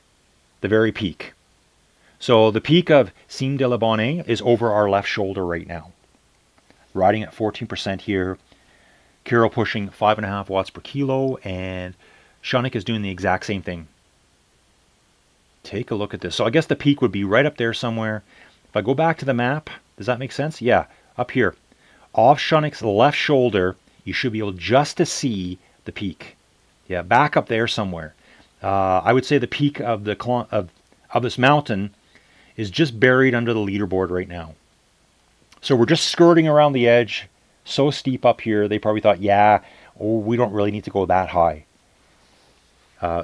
Speaker 1: the very peak. So the peak of Cime de la Bonette is over our left shoulder right now. Riding at 14% here. Carol pushing 5.5 watts per kilo, and Scenic is doing the exact same thing. Take a look at this. So I guess the peak would be right up there somewhere. If I go back to the map, does that make sense? Yeah, up here. Off Scenic's left shoulder, you should be able just to see the peak. Yeah, back up there somewhere. I would say the peak of this mountain is just buried under the leaderboard right now. So we're just skirting around the edge. So steep up here, they probably thought, yeah, oh, we don't really need to go that high.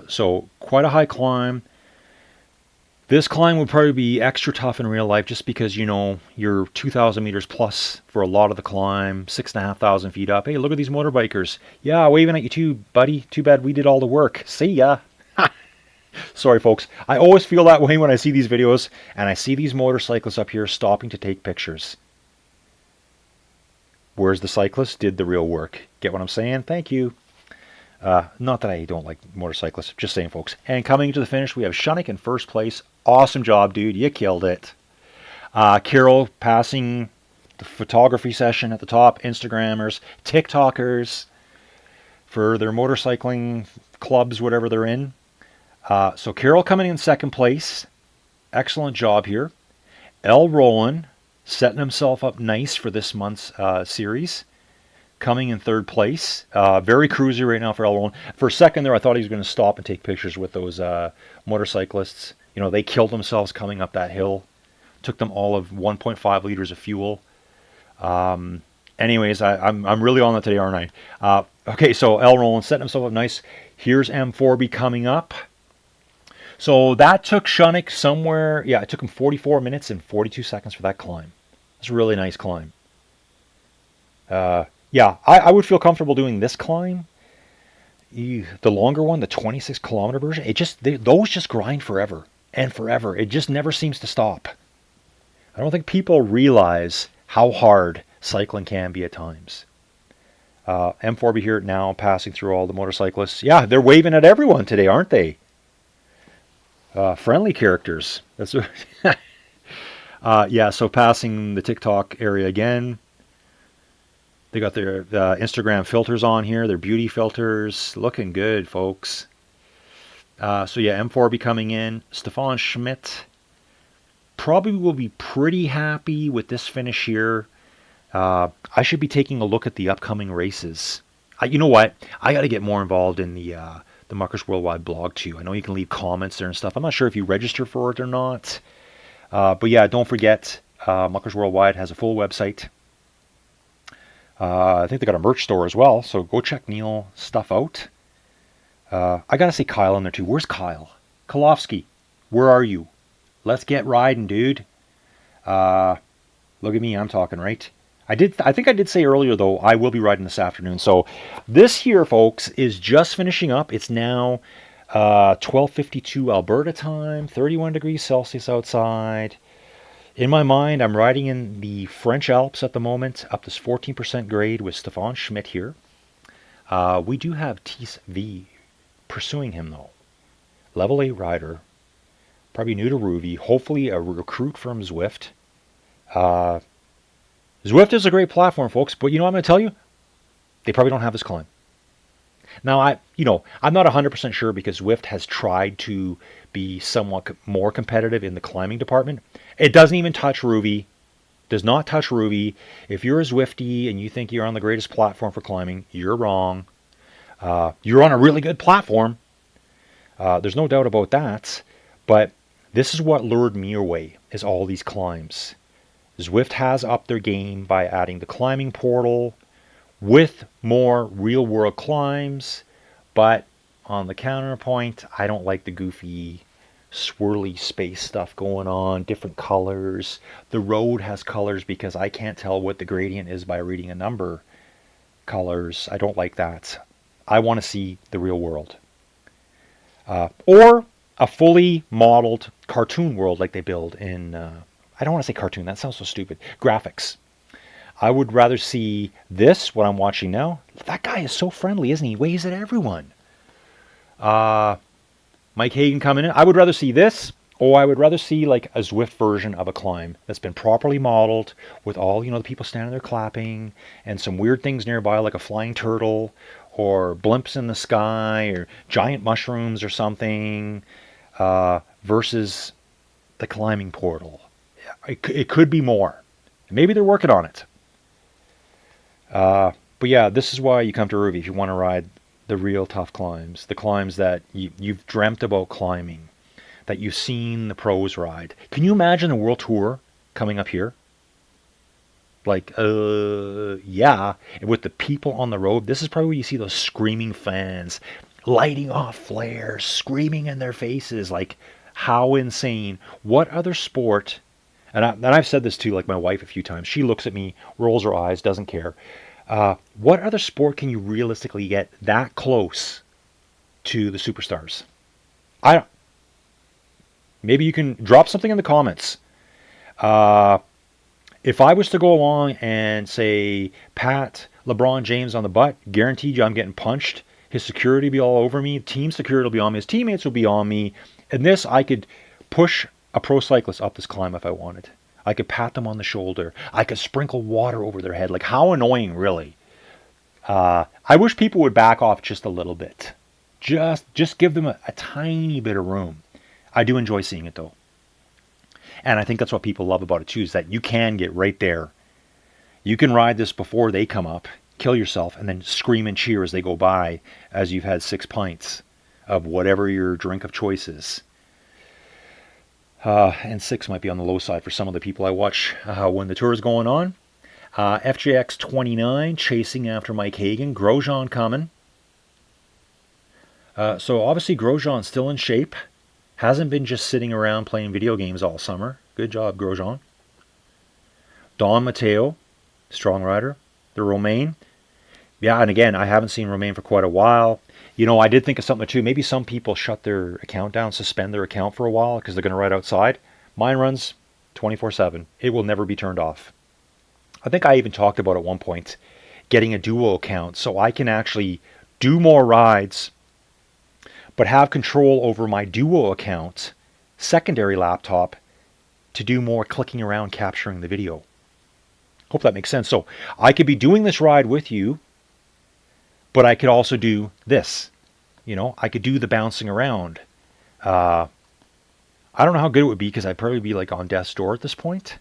Speaker 1: So quite a high climb. This climb would probably be extra tough in real life just because, you know, you're 2,000 meters plus for a lot of the climb, 6,500 feet up. Hey, look at these motorbikers. Yeah, waving at you too, buddy. Too bad we did all the work. See ya. Sorry, folks. I always feel that way when I see these videos and I see these motorcyclists up here stopping to take pictures. Where's the cyclist? Did the real work. Get what I'm saying? Thank you. Not that I don't like motorcyclists. Just saying, folks. And coming to the finish, we have Scenic in first place. Awesome job, dude. You killed it. Carol passing the photography session at the top. Instagrammers, TikTokers for their motorcycling clubs, whatever they're in. So Carol coming in second place. Excellent job here. L. Roland setting himself up nice for this month's series. Coming in third place. Very cruisy right now for L. Roland. For a second there, I thought he was going to stop and take pictures with those motorcyclists. You know, they killed themselves coming up that hill. Took them all of 1.5 liters of fuel. Anyways, I'm really on that today, aren't I? Okay, so L. Roland setting himself up nice. Here's M4B coming up. So that took Scenic somewhere, yeah, it took him 44 minutes and 42 seconds for that climb. It's a really nice climb. Yeah, I would feel comfortable doing this climb. The longer one, the 26 kilometer version, those just grind forever and forever. It just never seems to stop. I don't think people realize how hard cycling can be at times. M4B here now passing through all the motorcyclists. Yeah, they're waving at everyone today, aren't they? Friendly characters. That's yeah, so passing the TikTok area again. They got their Instagram filters on here, their beauty filters. Looking good, folks. So yeah, M4B coming in. Stefan Schmidt probably will be pretty happy with this finish here. I should be taking a look at the upcoming races. You know what? I got to get more involved in the Muckers Worldwide blog too. I know you can leave comments there and stuff. I'm not sure if you register for it or not. But yeah, don't forget, Muckers Worldwide has a full website. I think they got a merch store as well, so go check Neil's stuff out. I gotta say Kyle in there too. Where's Kyle? Kolofsky, where are you? Let's get riding, dude. Look at me, I'm talking, right? I think I did say earlier, though, I will be riding this afternoon. So this here, folks, is just finishing up. It's now 12:52 Alberta time, 31 degrees Celsius outside. In my mind, I'm riding in the French Alps at the moment, up this 14% grade with Stefan Schmidt here. We do have Tis V pursuing him, though. Level 8 rider, probably new to Rouvy, hopefully a recruit from Zwift. Zwift is a great platform, folks, but you know what I'm going to tell you? They probably don't have this climb. Now, I'm not 100% sure because Zwift has tried to be somewhat more competitive in the climbing department. It doesn't even touch Rouvy. Does not touch Rouvy. If you're a Zwiftie and you think you're on the greatest platform for climbing, you're wrong. You're on a really good platform. There's no doubt about that. But this is what lured me away, is all these climbs. Zwift has upped their game by adding the climbing portal with more real-world climbs, but on the counterpoint, I don't like the goofy, swirly space stuff going on, different colors. The road has colors because I can't tell what the gradient is by reading a number. Colors, I don't like that. I want to see the real world. Or a fully modeled cartoon world like they build in... I don't want to say cartoon, that sounds so stupid. Graphics. I would rather see this, what I'm watching now. That guy is so friendly, isn't he? He waves at everyone. Mike Hagan coming in. I would rather see this, or I would rather see like a Zwift version of a climb that's been properly modeled with all, you know, the people standing there clapping and some weird things nearby like a flying turtle or blimps in the sky or giant mushrooms or something, versus the climbing portal. It could be more. Maybe they're working on it. But yeah, this is why you come to Rouvy if you want to ride the real tough climbs, the climbs that you've dreamt about climbing, that you've seen the pros ride. Can you imagine the World Tour coming up here? Like, yeah, and with the people on the road, this is probably where you see those screaming fans, lighting off flares, screaming in their faces, like, how insane. What other sport, and I've said this to, like, my wife a few times, she looks at me, rolls her eyes, doesn't care. What other sport can you realistically get that close to the superstars? Maybe you can drop something in the comments. If I was to go along and say pat LeBron James on the butt, guaranteed you I'm getting punched. His security will be all over me. Team security will be on me. His teammates will be on me. And this, I could push a pro cyclist up this climb if I wanted. I could pat them on the shoulder. I could sprinkle water over their head. Like, how annoying, really. I wish people would back off just a little bit. Just give them a tiny bit of room. I do enjoy seeing it, though. And I think that's what people love about it, too, is that you can get right there. You can ride this before they come up, kill yourself, and then scream and cheer as they go by as you've had 6 pints of whatever your drink of choice is. And 6 might be on the low side for some of the people I watch when the tour is going on. FJX 29 chasing after Mike Hagan. Grosjean coming. So obviously Grosjean's still in shape. Hasn't been just sitting around playing video games all summer. Good job, Grosjean. Don Matteo, strong rider. The Romain. Yeah, and again, I haven't seen Romain for quite a while. You know, I did think of something too. Maybe some people shut their account down, suspend their account for a while because they're going to ride outside. Mine runs 24/7. It will never be turned off. I think I even talked about at one point getting a duo account so I can actually do more rides but have control over my duo account, secondary laptop, to do more clicking around capturing the video. Hope that makes sense. So I could be doing this ride with you, but I could also do this. You know, I could do the bouncing around. I don't know how good it would be because I'd probably be like on death's door at this point.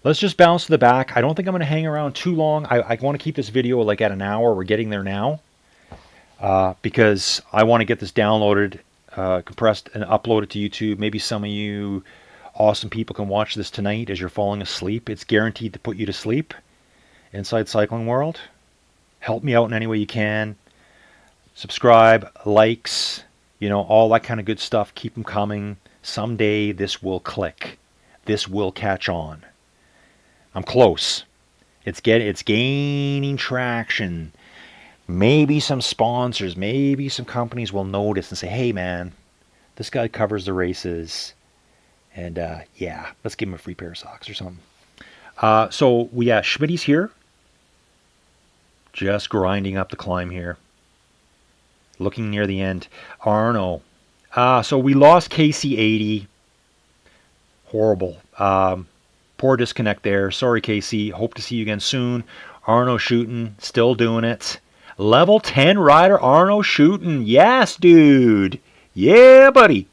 Speaker 1: Let's just bounce to the back. I don't think I'm going to hang around too long. I want to keep this video like at an hour. We're getting there now. Because I want to get this downloaded, compressed, and uploaded to YouTube. Maybe some of you awesome people can watch this tonight as you're falling asleep. It's guaranteed to put you to sleep. Inside Cycling World. Help me out in any way you can. Subscribe, likes, you know, all that kind of good stuff. Keep them coming. Someday this will click. This will catch on. I'm close. It's gaining traction. Maybe some sponsors, maybe some companies will notice and say, hey man, this guy covers the races. And yeah, let's give him a free pair of socks or something. So Schmitty's here. Just grinding up the climb here. Looking near the end. Arno. So we lost KC80. Horrible. Poor disconnect there. Sorry, KC. Hope to see you again soon. Arno shooting. Still doing it. Level 10 rider Arno shooting. Yes, dude. Yeah, buddy.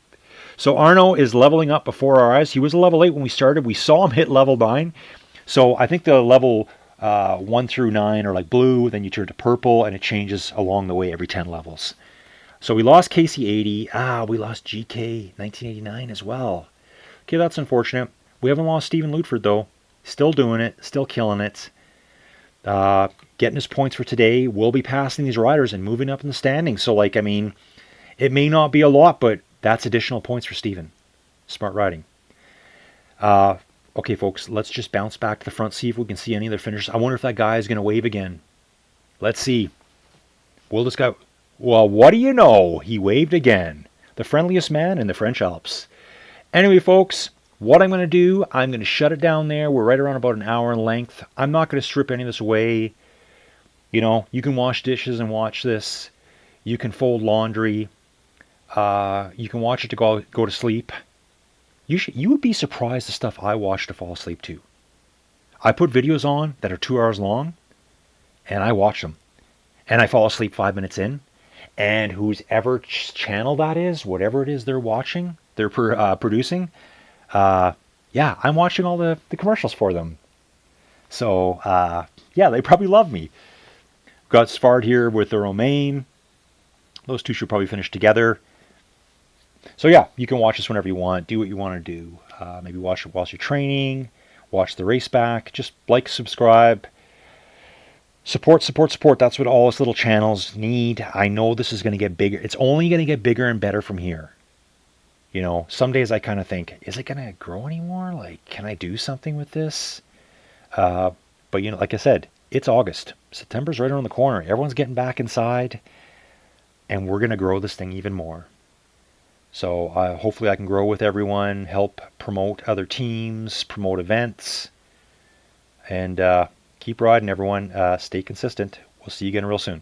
Speaker 1: So Arno is leveling up before our eyes. He was a level 8 when we started. We saw him hit level 9. So I think the level 1 through 9 are like blue. Then you turn to purple, and it changes along the way every 10 levels. So we lost KC80. We lost GK 1989 as well. Okay, that's unfortunate. We haven't lost Stephen Lutford, though. Still doing it. Still killing it. Getting his points for today. We'll be passing these riders and moving up in the standings. So, like, I mean, it may not be a lot, but that's additional points for Steven. Smart riding. Okay, folks, let's just bounce back to the front, see if we can see any other finishers. I wonder if that guy is going to wave again. Let's see. Will this guy... Well, what do you know? He waved again. The friendliest man in the French Alps. Anyway, folks, what I'm going to do, I'm going to shut it down there. We're right around about an hour in length. I'm not going to strip any of this away. You know, you can wash dishes and watch this. You can fold laundry. You can watch it to go to sleep. You would be surprised the stuff I watch to fall asleep to. I put videos on that are 2 hours long, and I watch them, and I fall asleep 5 minutes in. And whose ever channel that is, whatever it is they're watching, they're producing, yeah, I'm watching all the commercials for them. So yeah, they probably love me. Got Svard here with the romaine. Those two should probably finish together. So yeah, you can watch this whenever you want. Do what you want to do. Maybe watch it whilst you're training. Watch the race back. Just like, subscribe. Support, support, support. That's what all us little channels need. I know this is going to get bigger. It's only going to get bigger and better from here. You know, some days I kind of think, is it going to grow anymore? Like, can I do something with this? But, you know, like I said, it's August. September's right around the corner. Everyone's getting back inside. And we're going to grow this thing even more. So hopefully I can grow with everyone, help promote other teams, promote events. And keep riding, everyone. Stay consistent. We'll see you again real soon.